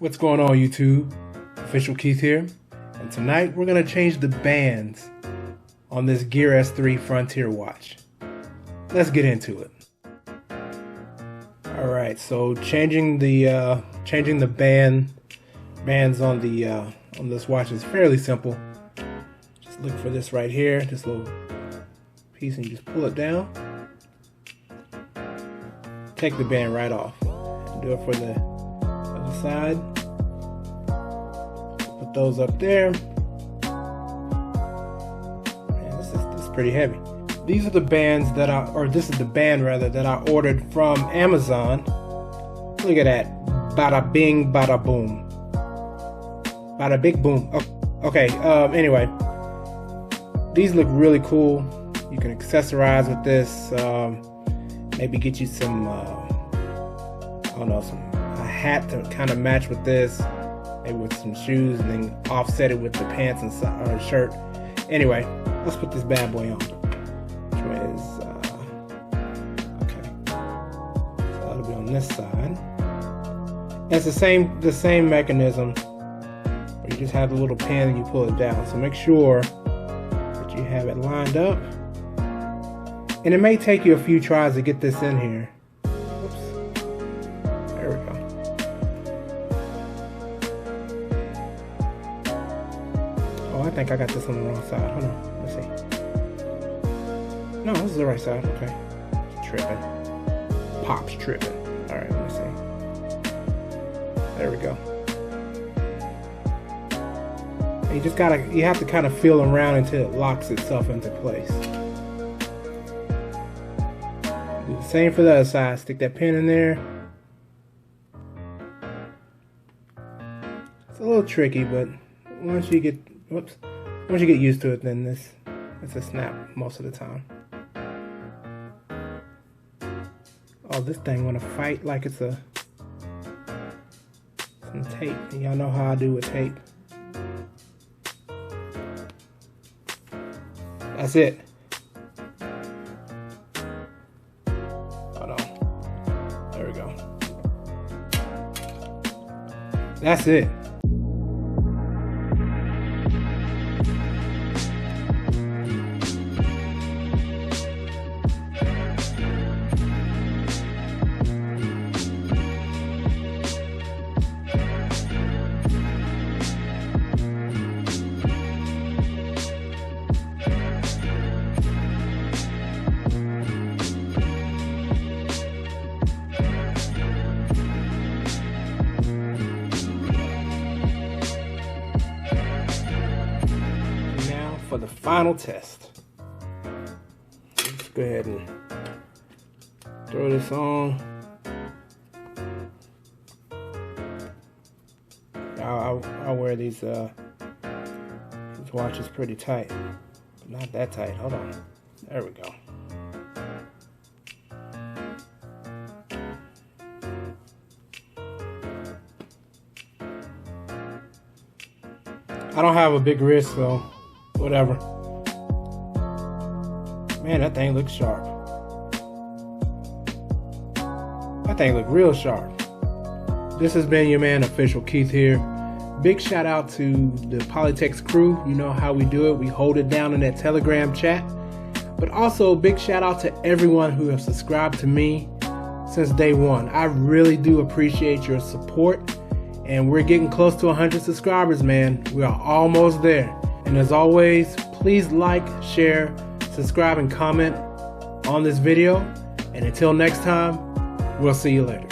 What's going on, YouTube? Official Keith here, and tonight we're going to change the bands on this Gear S3 Frontier watch. Let's get into it. Alright, so changing the bands on this watch is fairly simple. Just look for this right here, this little piece, and you just pull it down. Take the band right off. Do it for the other side. Put those up there. Man, this is pretty heavy. These are the bands that this is the band rather that I ordered from Amazon. Look at that. Bada bing, bada boom. Bada big boom. Oh, okay, anyway. These look really cool. You can accessorize with this. Maybe get you some, I don't know, a hat to kind of match with this. Maybe with some shoes, and then offset it with the pants and shirt. Anyway, let's put this bad boy on. Which way is, okay. So that'll be on this side. And it's the same mechanism, where you just have the little pin and you pull it down. So make sure that you have it lined up. And it may take you a few tries to get this in here. Oops. There we go. Oh, I think I got this on the wrong side. Hold on. Let's see. No, this is the right side. Okay. It's tripping. Pop's tripping. Alright, let me see. There we go. And you have to kind of feel around until it locks itself into place. Do the same for the other side. Stick that pin in there. It's a little tricky, but once you get used to it, then it's a snap most of the time. Oh, this thing want to fight like it's some tape. And y'all know how I do with tape. That's it. There we go. That's it. For the final test, let's go ahead and throw this on. I'll wear these watches pretty tight, but not that tight. Hold on. There we go. I don't have a big wrist, so whatever. Man, that thing looks sharp. That thing look real sharp. This has been your man, Official Keith here. Big shout out to the Polytex crew. You know how we do it. We hold it down in that Telegram chat. But also big shout out to everyone who have subscribed to me since day one. I really do appreciate your support. And we're getting close to 100 subscribers, man. We are almost there. And as always, please like, share, subscribe, and comment on this video. And until next time, we'll see you later.